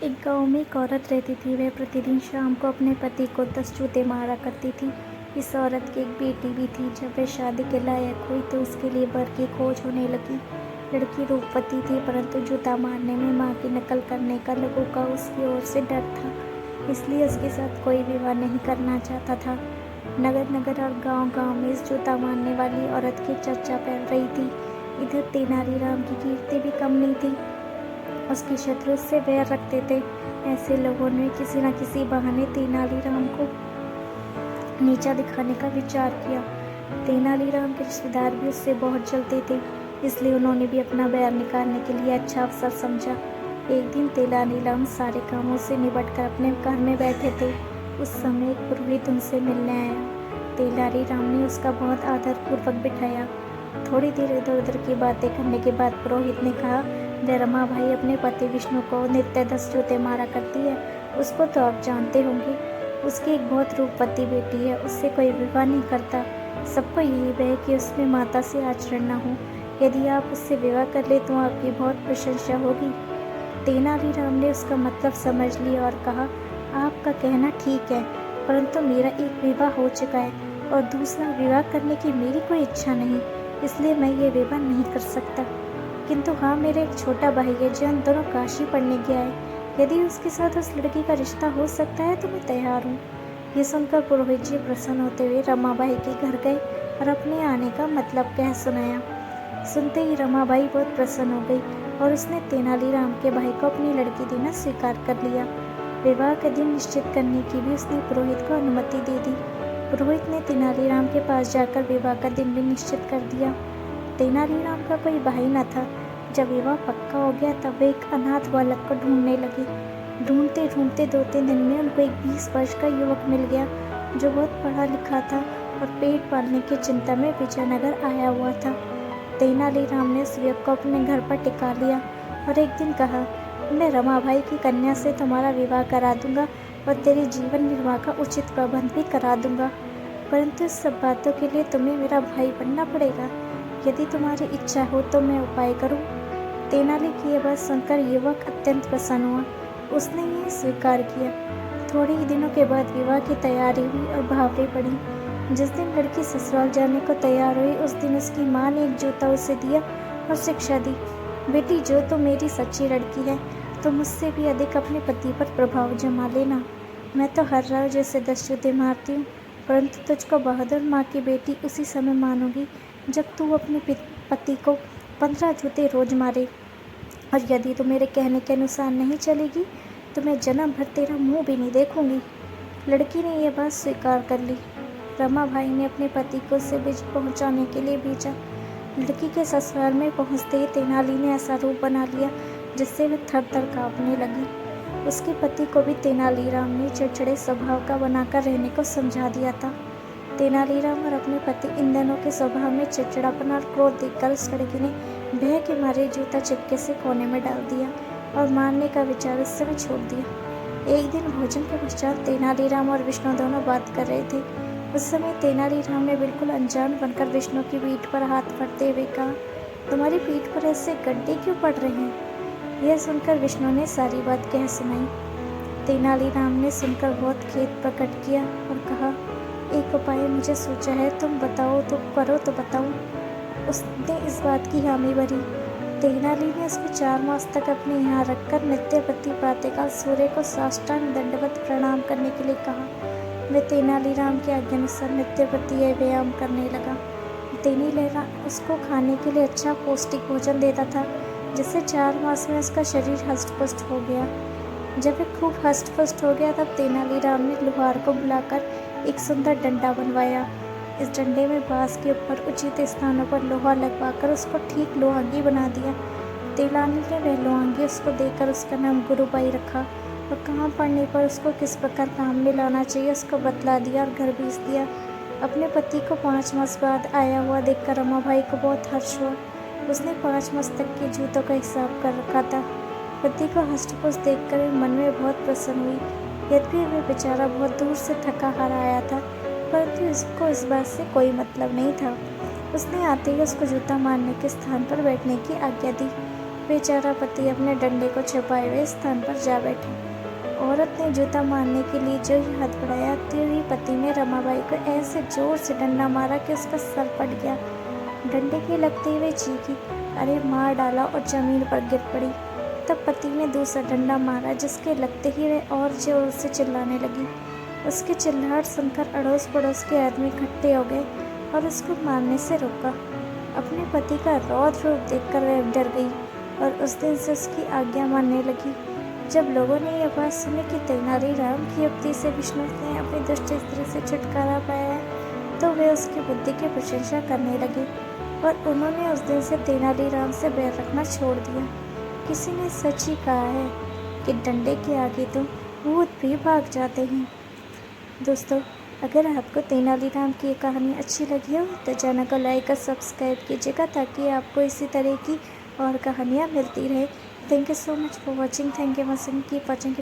एक गांव में एक औरत रहती थी। वह प्रतिदिन शाम को अपने पति को 10 जूते मारा करती थी। इस औरत की एक बेटी भी थी। जब वह शादी के लायक हुई तो उसके लिए वर की खोज होने लगी। लड़की रूपवती थी, परंतु जूता मारने में माँ की नकल करने का लोगों का उसकी ओर से डर था। इसलिए उसके साथ कोई विवाह नहीं करना चाहता था। नगर नगर और गांव गांव में इस जूता मारने वाली औरत की चर्चा फैल रही थी। इधर तेनालीराम की कीर्ति भी कम नहीं थी। उसके शत्रु उससे बैर रखते थे। ऐसे लोगों ने किसी न किसी बहाने तेनालीराम को नीचा दिखाने का विचार किया। तेनालीराम के रिश्तेदार भी उससे बहुत जलते थे, इसलिए उन्होंने भी अपना बैर निकालने के लिए अच्छा अवसर समझा। एक दिन तेनालीराम सारे कामों से निपटकर अपने घर में बैठे थे। उस समय एक पुरोहित उनसे मिलने आया। तेनालीराम ने उसका बहुत आदरपूर्वक बिठाया। थोड़ी देर इधर उधर की बातें करने के बाद पुरोहित ने कहा, वह रमा भाई अपने पति विष्णु को नित्य 10 जूते मारा करती है। उसको तो आप जानते होंगे। उसकी एक बहुत रूपवती बेटी है, उससे कोई विवाह नहीं करता। सबको यही भय कि उसमें माता से आचरण न हो। यदि आप उससे विवाह कर ले तो आपकी बहुत प्रशंसा होगी। तेनालीराम ने उसका मतलब समझ लिया और कहा, आपका कहना ठीक है, परंतु मेरा एक विवाह हो चुका है और दूसरा विवाह करने की मेरी कोई इच्छा नहीं, इसलिए मैं ये विवाह नहीं कर सकता। किंतु हाँ, मेरा एक छोटा भाई है जो उन दोनों काशी पढ़ने गया है। यदि उसके साथ उस लड़की का रिश्ता हो सकता है तो मैं तैयार हूँ। ये सुनकर पुरोहित जी प्रसन्न होते हुए रमाबाई के घर गए और अपने आने का मतलब कह सुनाया। सुनते ही रमाबाई बहुत प्रसन्न हो गई और उसने तेनालीराम के भाई को अपनी लड़की देना स्वीकार कर लिया। विवाह का दिन निश्चित करने की भी उसने पुरोहित को अनुमति दे दी। पुरोहित ने तेनालीराम के पास जाकर विवाह का दिन भी निश्चित कर दिया। तेनालीराम का कोई भाई न था। जब विवाह पक्का हो गया तब वे एक अनाथ बालक को ढूंढने लगे। ढूंढते ढूंढते 2-3 दिन में उनको एक 20 वर्ष का युवक मिल गया जो बहुत पढ़ा लिखा था और पेट पालने की चिंता में विजयनगर आया हुआ था। तेनालीराम ने उस युवक को अपने घर पर टिका लिया और एक दिन कहा, मैं रमाबाई की कन्या से तुम्हारा विवाह करा दूंगा और तेरे जीवन निर्वाह का उचित प्रबंध भी करा दूंगा, परंतु इस सब बातों के लिए तुम्हें मेरा भाई बनना पड़ेगा। यदि तुम्हारी इच्छा हो तो मैं उपाय करूं। तेनाली की यह बात सुनकर युवक अत्यंत प्रसन्न हुआ। उसने यह स्वीकार किया। थोड़े ही दिनों के बाद विवाह की तैयारी हुई और भावरें पड़ी। जिस दिन लड़की ससुराल जाने को तैयार हुई उस दिन उसकी माँ ने एक जूता उसे दिया और शिक्षा दी, बेटी जो तो मेरी सच्ची लड़की है तो मुझसे भी अधिक अपने पति पर प्रभाव जमा लेना। मैं तो हर रोज उसे 10 जूते मारती हूँ, परंतु तुझको बहादुर माँ की बेटी उसी समय मानूंगी जब तू अपने पति को 15 जूते रोज मारे, और यदि तू मेरे कहने के अनुसार नहीं चलेगी तो मैं जन्म भर तेरा मुंह भी नहीं देखूंगी। लड़की ने यह बात स्वीकार कर ली। रमाबाई ने अपने पति को उसे पहुंचाने के लिए भेजा। लड़की के ससुराल में पहुंचते ही तेनाली ने ऐसा रूप बना लिया जिससे वह थर थर कांपने लगी। उसके पति को भी तेनालीराम ने चिड़चिड़े स्वभाव का बनाकर रहने को समझा दिया था। तेनालीराम और अपने पति इन दोनों के स्वभाव में चिड़चिड़ापन और क्रोध देखकर उस लड़की ने भय के मारे जूता चुपके से कोने में डाल दिया और मारने का विचार उस समय छोड़ दिया। एक दिन भोजन के पश्चात तेनालीराम और विष्णु दोनों बात कर रहे थे। उस समय तेनालीराम ने बिल्कुल अनजान बनकर विष्णु की पीठ पर हाथ पड़ते हुए कहा, तुम्हारी पीठ पर ऐसे गड्ढे क्यों पड़ रहे हैं? यह सुनकर विष्णु ने सारी बात कह सुनाई। तेनालीराम ने सुनकर बहुत खेद प्रकट किया और कहा, एक उपाय मुझे सोचा है, तुम बताओ तो करो तो बताओ। उसने इस बात की हामी भरी। तेनाली ने उसको 4 मास तक अपने यहाँ रखकर नित्य प्रति प्रातःकाल सूर्य को साष्टांग दंडवत प्रणाम करने के लिए कहा। वह तेनालीराम के आज्ञानुसार नित्य प्रति यह व्यायाम करने लगा। तेनालीराम उसको खाने के लिए अच्छा पौष्टिक भोजन देता था, जिससे 4 मास में उसका शरीर हष्ट-पुष्ट हो गया। जब वह खूब हष्ट-पुष्ट हो गया तब तेनालीराम ने लोहार को बुलाकर एक सुंदर डंडा बनवाया। इस डंडे में बांस के ऊपर उचित स्थानों पर लोहा लगवाकर उसको ठीक लोहांगी बना दिया। तेनाली ने वह लोहांगी उसको देकर उसका नाम गुरुबाई रखा और काम पड़ने पर उसको किस प्रकार काम में लाना चाहिए उसको बतला दिया और घर भेज दिया। अपने पति को 5 मास बाद आया हुआ देखकर रमाबाई को बहुत हर्ष हुआ। उसने 5 मास तक के जूतों का हिसाब कर रखा था। पति को हष्ट-पुष्ट देखकर मन में बहुत प्रसन्न हुई। यद्यपि वह बेचारा बहुत दूर से थका हारा आया था, परंतु इसको इस बात से कोई मतलब नहीं था। उसने आते ही उसको जूता मारने के स्थान पर बैठने की आज्ञा दी। बेचारा पति अपने डंडे को छुपाए हुए स्थान पर जा बैठे। औरत ने जूता मारने के लिए जो ही हाथ बढ़ाया, त्यों ही पति ने रमाबाई को ऐसे जोर से डंडा मारा कि उसका सर फट गया। डंडे के लगते हुए चीखी, अरे मार डाला, और जमीन पर गिर पड़ी। तब पति ने दूसरा डंडा मारा, जिसके लगते ही वह और जोर से चिल्लाने लगी। उसकी चिल्लाहट सुनकर अड़ोस पड़ोस के आदमी इकट्ठे हो गए और उसको मारने से रोका। अपने पति का रौद्र रूप देखकर वह डर गई और उस दिन से उसकी आज्ञा मानने लगी। जब लोगों ने यह बात सुनी कि तेनालीराम की युक्ति से विष्णु ने अपनी दुष्ट स्त्री से छुटकारा पाया है, तो वे उसकी बुद्धि की प्रशंसा करने लगे और उन्होंने उस दिन से तेनालीराम से बैर रखना छोड़ दिया। किसी ने सच ही कहा है कि डंडे के आगे तो भूत भी भाग जाते हैं। दोस्तों, अगर आपको तेनालीराम की ये कहानी अच्छी लगी हो तो चैनल को लाइक और सब्सक्राइब कीजिएगा, ताकि आपको इसी तरह की और कहानियाँ मिलती रहे। Thank you so much for watching. Thank you watching. Keep watching.